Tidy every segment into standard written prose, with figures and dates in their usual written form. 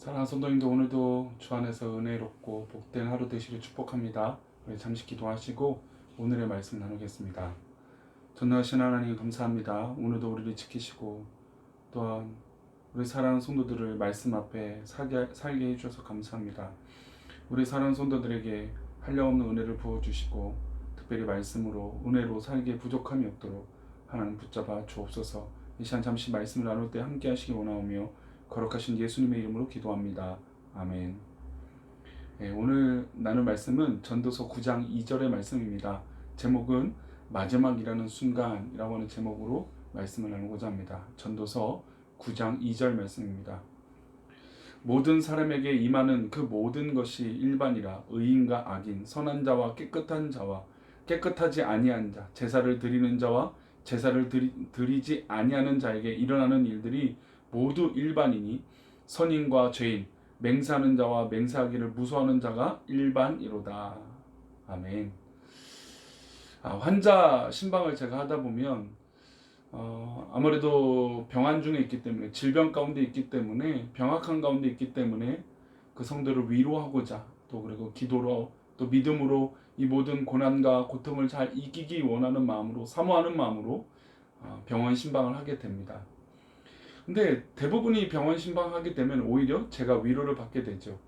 사랑하는 성도님들, 오늘도 주 안에서 은혜롭고 복된 하루 되시길 축복합니다. 우리 잠시 기도하시고 오늘의 말씀 나누겠습니다. 전능하신 하나님 감사합니다. 오늘도 우리를 지키시고 또한 우리 사랑하는 성도들을 말씀 앞에 살게 해주셔서 감사합니다. 우리 사랑하는 성도들에게 한량없는 은혜를 부어주시고 특별히 말씀으로 은혜로 살기에 부족함이 없도록 하나님 붙잡아 주옵소서. 이 시간 잠시 말씀을 나눌 때 함께 하시기 원하오며 거룩하신 예수님의 이름으로 기도합니다. 아멘. 오늘 나눌 말씀은 전도서 9장 2절의 말씀입니다. 제목은 마지막이라는 순간이라고 하는 제목으로 말씀을 나누고자 합니다. 전도서 9장 2절 말씀입니다. 모든 사람에게 임하는 그 모든 것이 일반이라 의인과 악인, 선한 자와 깨끗한 자와 깨끗하지 아니한 자, 제사를 드리는 자와 제사를 드리지 아니하는 자에게 일어나는 일들이 모두 일반이니 선인과 죄인, 맹세하는 자와 맹세하기를 무서워하는 자가 일반이로다. 아멘. 환자 신방을 제가 하다 보면 아무래도 병환 중에 있기 때문에, 질병 가운데 있기 때문에, 병약한 가운데 있기 때문에 그 성도를 위로하고자 또 그리고 기도로 또 믿음으로 이 모든 고난과 고통을 잘 이기기 원하는 마음으로, 사모하는 마음으로 병원 신방을 하게 됩니다. 근데 대부분이 병원 신방하게 되면 오히려 제가 위로를 받게 되죠.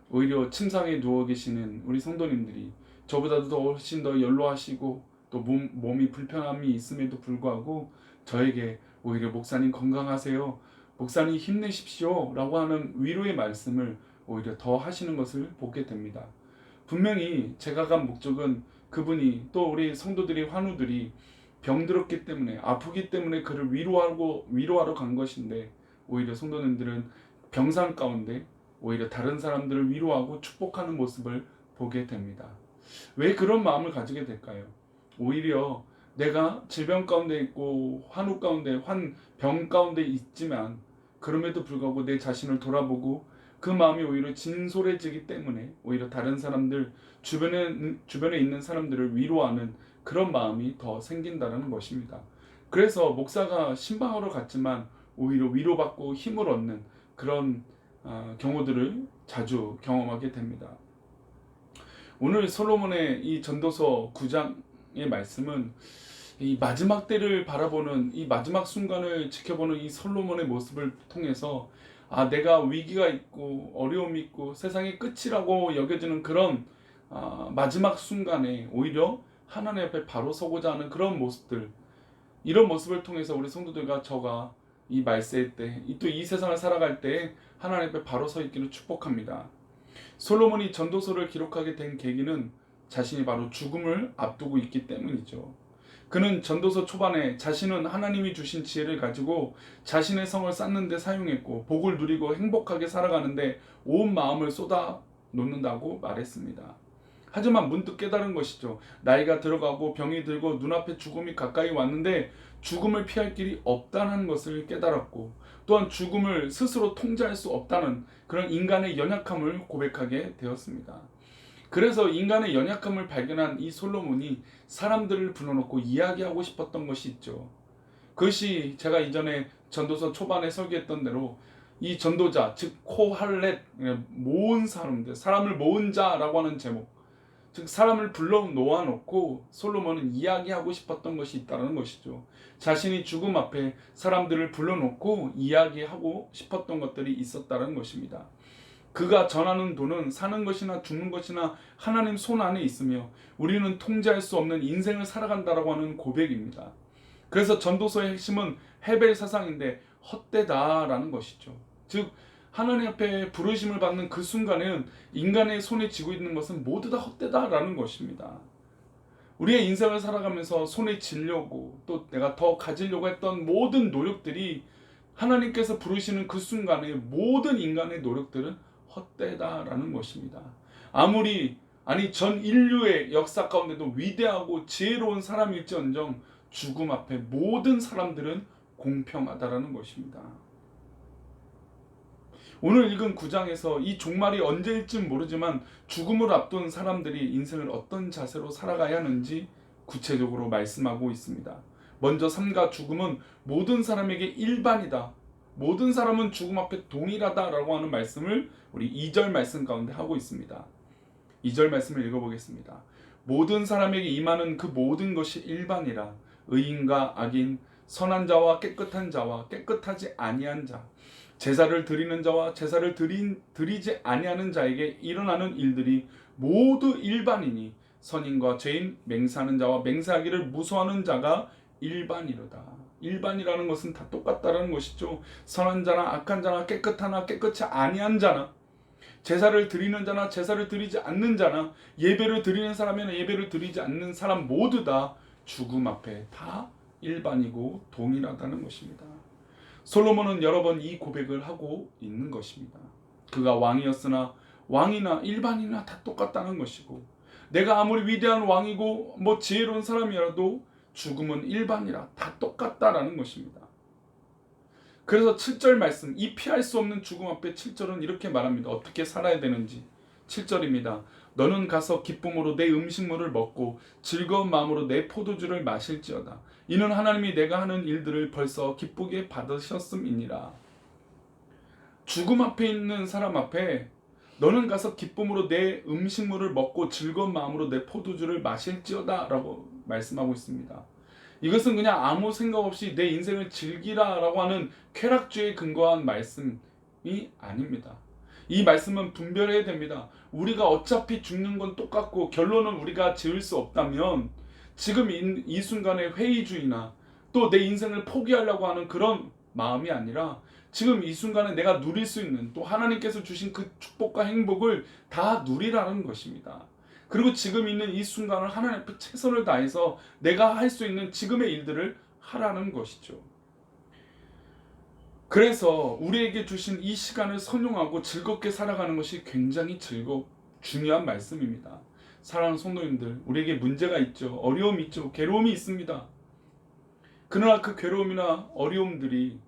오히려 침상에 누워 계시는 우리 성도님들이 저보다도 더 훨씬 더 연로하시고 또 몸이 불편함이 있음에도 불구하고 저에게 오히려 목사님 건강하세요, 목사님 힘내십시오 라고 하는 위로의 말씀을 오히려 더 하시는 것을 보게 됩니다. 분명히 제가 간 목적은 그분이 또 우리 성도들이, 환우들이 병들었기 때문에, 아프기 때문에 그를 위로하러 간 것인데 오히려 성도님들은 병상 가운데 오히려 다른 사람들을 위로하고 축복하는 모습을 보게 됩니다. 왜 그런 마음을 가지게 될까요? 오히려 내가 질병 가운데 있고 환우 가운데, 병 가운데 있지만 그럼에도 불구하고 내 자신을 돌아보고 그 마음이 오히려 진솔해지기 때문에 오히려 다른 사람들, 주변에 있는 사람들을 위로하는 그런 마음이 더 생긴다는 것입니다. 그래서 목사가 신방하러 갔지만 오히려 위로받고 힘을 얻는 그런 경우들을 자주 경험하게 됩니다. 오늘 솔로몬의 이 전도서 9장의 말씀은 이 마지막 때를 바라보는, 이 마지막 순간을 지켜보는 이 솔로몬의 모습을 통해서 내가 위기가 있고 어려움이 있고 세상의 끝이라고 여겨지는 그런 마지막 순간에 오히려 하나님 앞에 바로 서고자 하는 그런 모습들, 이런 모습을 통해서 우리 성도들과 저가 이 말세 때, 또 이 세상을 살아갈 때 하나님 앞에 바로 서 있기를 축복합니다. 솔로몬이 전도서를 기록하게 된 계기는 자신이 바로 죽음을 앞두고 있기 때문이죠. 그는 전도서 초반에 자신은 하나님이 주신 지혜를 가지고 자신의 성을 쌓는 데 사용했고 복을 누리고 행복하게 살아가는데 온 마음을 쏟아 놓는다고 말했습니다. 하지만 문득 깨달은 것이죠. 나이가 들어가고 병이 들고 눈앞에 죽음이 가까이 왔는데 죽음을 피할 길이 없다는 것을 깨달았고 또한 죽음을 스스로 통제할 수 없다는 그런 인간의 연약함을 고백하게 되었습니다. 그래서 인간의 연약함을 발견한 이 솔로몬이 사람들을 불러놓고 이야기하고 싶었던 것이 있죠. 그것이 제가 이전에 전도서 초반에 설계했던 대로 이 전도자, 즉 코할렛, 모은 사람들, 사람을 모은 자라고 하는 제목, 즉 사람을 불러 놓아놓고 솔로몬은 이야기하고 싶었던 것이 있다는 것이죠. 자신이 죽음 앞에 사람들을 불러놓고 이야기하고 싶었던 것들이 있었다는 것입니다. 그가 전하는 도는 사는 것이나 죽는 것이나 하나님 손 안에 있으며 우리는 통제할 수 없는 인생을 살아간다라고 하는 고백입니다. 그래서 전도서의 핵심은 헤벨 사상인데 헛되다라는 것이죠. 즉 하나님 앞에 부르심을 받는 그 순간에는 인간의 손에 쥐고 있는 것은 모두 다 헛되다라는 것입니다. 우리의 인생을 살아가면서 손에 쥐려고 또 내가 더 가지려고 했던 모든 노력들이 하나님께서 부르시는 그 순간에 모든 인간의 노력들은 헛되다라는 것입니다. 전 인류의 역사 가운데도 위대하고 지혜로운 사람일지언정 죽음 앞에 모든 사람들은 공평하다라는 것입니다. 오늘 읽은 9장에서 이 종말이 언제일지 모르지만 죽음을 앞둔 사람들이 인생을 어떤 자세로 살아가야 하는지 구체적으로 말씀하고 있습니다. 먼저 삶과 죽음은 모든 사람에게 일반이다. 모든 사람은 죽음 앞에 동일하다라고 하는 말씀을 우리 2절 말씀 가운데 하고 있습니다. 2절 말씀을 읽어보겠습니다. 모든 사람에게 임하는 그 모든 것이 일반이라 의인과 악인, 선한 자와 깨끗한 자와 깨끗하지 아니한 자, 제사를 드리는 자와 제사를 드리지 아니하는 자에게 일어나는 일들이 모두 일반이니 선인과 죄인, 맹세하는 자와 맹세하기를 무서워하는 자가 일반이로다. 일반이라는 것은 다 똑같다라는 것이죠. 선한 자나 악한 자나 깨끗하나 깨끗이 아니한 자나 제사를 드리는 자나 제사를 드리지 않는 자나 예배를 드리는 사람이나 예배를 드리지 않는 사람 모두 다 죽음 앞에 다 일반이고 동일하다는 것입니다. 솔로몬은 여러 번 이 고백을 하고 있는 것입니다. 그가 왕이었으나 왕이나 일반이나 다 똑같다는 것이고 내가 아무리 위대한 왕이고 지혜로운 사람이라도 죽음은 일반이라 다 똑같다라는 것입니다. 그래서 7절 말씀, 이 피할 수 없는 죽음 앞에 7절은 이렇게 말합니다. 어떻게 살아야 되는지. 7절입니다. 너는 가서 기쁨으로 내 음식물을 먹고 즐거운 마음으로 내 포도주를 마실지어다. 이는 하나님이 내가 하는 일들을 벌써 기쁘게 받으셨음이니라. 죽음 앞에 있는 사람 앞에 너는 가서 기쁨으로 내 음식물을 먹고 즐거운 마음으로 내 포도주를 마실지어다 라고 말씀하고 있습니다. 이것은 그냥 아무 생각 없이 내 인생을 즐기라라고 하는 쾌락주의에 근거한 말씀이 아닙니다. 이 말씀은 분별해야 됩니다. 우리가 어차피 죽는 건 똑같고 결론은 우리가 지을 수 없다면 지금 이 순간의 회의주의나 또 내 인생을 포기하려고 하는 그런 마음이 아니라 지금 이 순간에 내가 누릴 수 있는 또 하나님께서 주신 그 축복과 행복을 다 누리라는 것입니다. 그리고 지금 있는 이 순간을 하나님 앞에 최선을 다해서 내가 할 수 있는 지금의 일들을 하라는 것이죠. 그래서 우리에게 주신 이 시간을 선용하고 즐겁게 살아가는 것이 굉장히 중요한 말씀입니다. 사랑하는 성도님들, 우리에게 문제가 있죠. 어려움이 있죠. 괴로움이 있습니다. 그러나 그 괴로움이나 어려움들이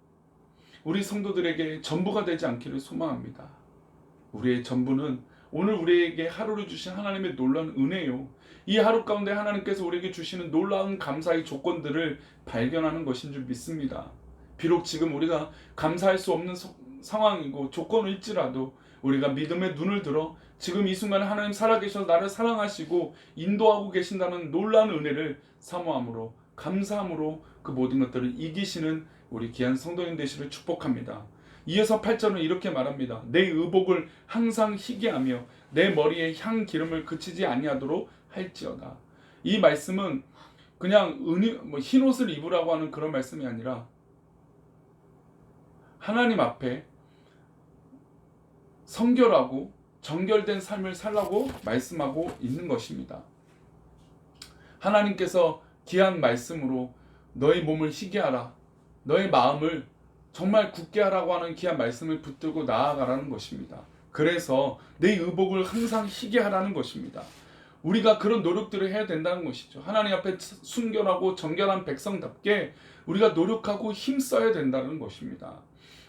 우리 성도들에게 전부가 되지 않기를 소망합니다. 우리의 전부는 오늘 우리에게 하루를 주신 하나님의 놀라운 은혜요. 이 하루 가운데 하나님께서 우리에게 주시는 놀라운 감사의 조건들을 발견하는 것인 줄 믿습니다. 비록 지금 우리가 감사할 수 없는 상황이고 조건일지라도 우리가 믿음의 눈을 들어 지금 이 순간에 하나님 살아계셔서 나를 사랑하시고 인도하고 계신다는 놀라운 은혜를 사모함으로 감사함으로 그 모든 것들을 이기시는 우리 귀한 성도님 되시를 축복합니다. 이어서 8절은 이렇게 말합니다. 내 의복을 항상 희게 하며 내 머리에 향 기름을 그치지 아니하도록 할지어다. 이 말씀은 그냥 흰 옷을 입으라고 하는 그런 말씀이 아니라 하나님 앞에 성결하고 정결된 삶을 살라고 말씀하고 있는 것입니다. 하나님께서 귀한 말씀으로 너의 몸을 희게 하라, 너의 마음을 정말 굳게 하라고 하는 귀한 말씀을 붙들고 나아가라는 것입니다. 그래서 내 의복을 항상 희게 하라는 것입니다. 우리가 그런 노력들을 해야 된다는 것이죠. 하나님 앞에 순결하고 정결한 백성답게 우리가 노력하고 힘써야 된다는 것입니다.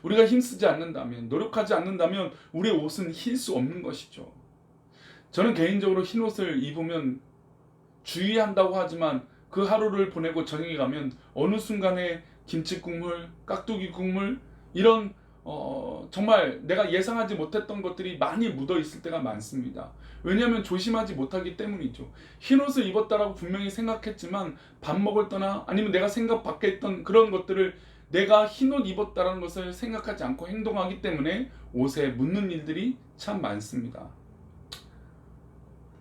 우리가 힘쓰지 않는다면, 노력하지 않는다면 우리의 옷은 힐 수 없는 것이죠. 저는 개인적으로 흰 옷을 입으면 주의한다고 하지만 그 하루를 보내고 저녁에 가면 어느 순간에 김치 국물, 깍두기 국물 이런 정말 내가 예상하지 못했던 것들이 많이 묻어 있을 때가 많습니다. 왜냐하면 조심하지 못하기 때문이죠. 흰 옷을 입었다라고 분명히 생각했지만 밥 먹을 때나 아니면 내가 생각 밖에 있던 그런 것들을 내가 흰 옷 입었다라는 것을 생각하지 않고 행동하기 때문에 옷에 묻는 일들이 참 많습니다.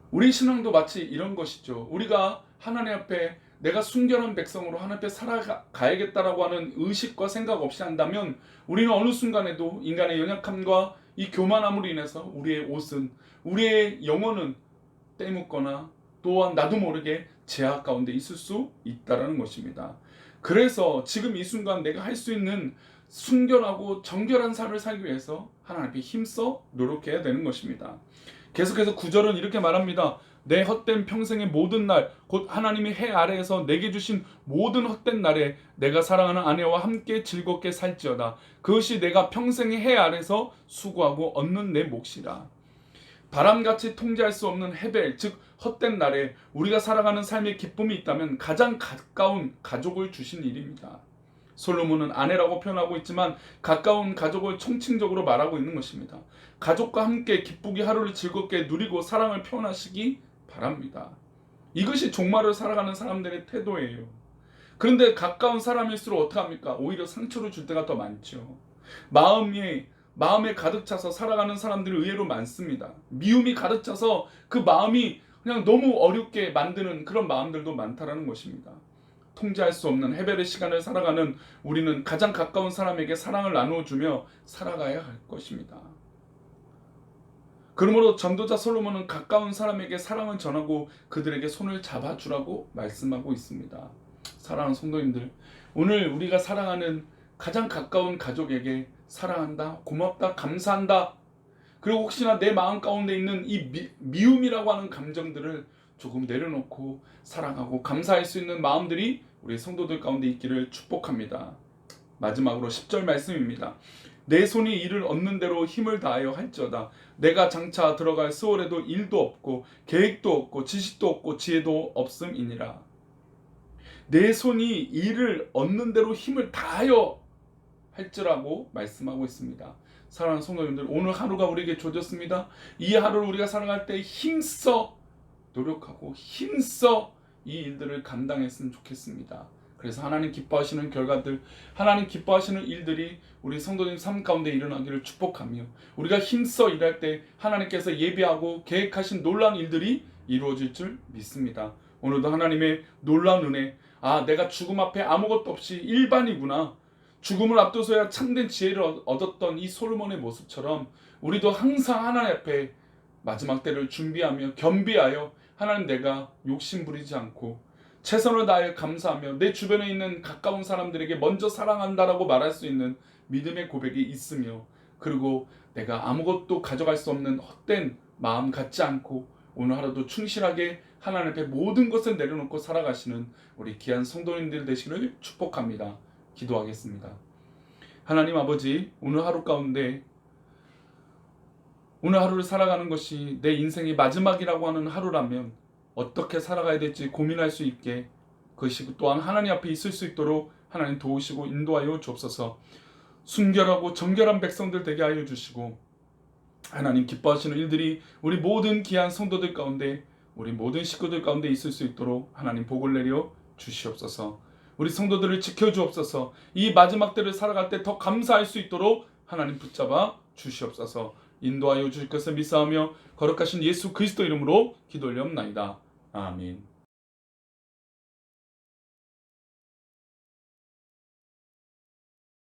우리 신앙도 마치 이런 것이죠. 우리가 하나님 앞에 내가 순결한 백성으로 하나님 앞에 살아가야겠다라고 하는 의식과 생각 없이 한다면 우리는 어느 순간에도 인간의 연약함과 이 교만함으로 인해서 우리의 옷은, 우리의 영혼은 때묻거나 또한 나도 모르게 제약 가운데 있을 수 있다는 것입니다. 그래서 지금 이 순간 내가 할 수 있는 순결하고 정결한 삶을 살기 위해서 하나님 앞에 힘써 노력해야 되는 것입니다. 계속해서 9절은 이렇게 말합니다. 내 헛된 평생의 모든 날, 곧 하나님이 해 아래에서 내게 주신 모든 헛된 날에 내가 사랑하는 아내와 함께 즐겁게 살지어다. 그것이 내가 평생의 해 아래에서 수고하고 얻는 내 몫이라. 바람같이 통제할 수 없는 헤벨, 즉 헛된 날에 우리가 살아가는 삶의 기쁨이 있다면 가장 가까운 가족을 주신 일입니다. 솔로몬은 아내라고 표현하고 있지만 가까운 가족을 총칭적으로 말하고 있는 것입니다. 가족과 함께 기쁘게 하루를 즐겁게 누리고 사랑을 표현하시기 바랍니다. 이것이 종말을 살아가는 사람들의 태도예요. 그런데 가까운 사람일수록 어떡합니까? 오히려 상처를 줄 때가 더 많죠. 마음에 가득 차서 살아가는 사람들이 의외로 많습니다. 미움이 가득 차서 그 마음이 그냥 너무 어렵게 만드는 그런 마음들도 많다라는 것입니다. 통제할 수 없는 해별의 시간을 살아가는 우리는 가장 가까운 사람에게 사랑을 나누어주며 살아가야 할 것입니다. 그러므로 전도자 솔로몬은 가까운 사람에게 사랑을 전하고 그들에게 손을 잡아주라고 말씀하고 있습니다. 사랑하는 성도님들, 오늘 우리가 사랑하는 가장 가까운 가족에게 사랑한다, 고맙다, 감사한다, 그리고 혹시나 내 마음 가운데 있는 이 미움이라고 하는 감정들을 조금 내려놓고 사랑하고 감사할 수 있는 마음들이 우리 성도들 가운데 있기를 축복합니다. 마지막으로 10절 말씀입니다. 내 손이 이를 얻는 대로 힘을 다하여 할지어다. 내가 장차 들어갈 수월에도 일도 없고 계획도 없고 지식도 없고 지혜도 없음이니라. 내 손이 이를 얻는 대로 힘을 다하여 할지라고 말씀하고 있습니다. 사랑하는 성도님들, 오늘 하루가 우리에게 주어졌습니다. 이 하루를 우리가 살아갈 때 힘써 노력하고 힘써 이 일들을 감당했으면 좋겠습니다. 그래서 하나님 기뻐하시는 결과들, 하나님 기뻐하시는 일들이 우리 성도님 삶 가운데 일어나기를 축복하며, 우리가 힘써 일할 때 하나님께서 예비하고 계획하신 놀라운 일들이 이루어질 줄 믿습니다. 오늘도 하나님의 놀라운 은혜, 내가 죽음 앞에 아무것도 없이 일반이구나, 죽음을 앞두서야 참된 지혜를 얻었던 이 솔로몬의 모습처럼 우리도 항상 하나님 앞에 마지막 때를 준비하며 겸비하여 하나님, 내가 욕심 부리지 않고 최선을 다하여 감사하며 내 주변에 있는 가까운 사람들에게 먼저 사랑한다라고 말할 수 있는 믿음의 고백이 있으며, 그리고 내가 아무것도 가져갈 수 없는 헛된 마음 갖지 않고 오늘 하루도 충실하게 하나님 앞에 모든 것을 내려놓고 살아가시는 우리 귀한 성도님들 되시기를 축복합니다. 기도하겠습니다. 하나님 아버지, 오늘 하루 가운데, 오늘 하루를 살아가는 것이 내 인생의 마지막이라고 하는 하루라면 어떻게 살아가야 될지 고민할 수 있게, 그것이 또한 하나님 앞에 있을 수 있도록 하나님 도우시고 인도하여 주옵소서. 순결하고 정결한 백성들 되게 하여 주시고, 하나님 기뻐하시는 일들이 우리 모든 귀한 성도들 가운데, 우리 모든 식구들 가운데 있을 수 있도록 하나님 복을 내려 주시옵소서. 우리 성도들을 지켜주옵소서. 이 마지막 때를 살아갈 때 더 감사할 수 있도록 하나님 붙잡아 주시옵소서. 인도하여 주실 것을 믿사오며 거룩하신 예수 그리스도 이름으로 기도 올리옵나이다. 아멘.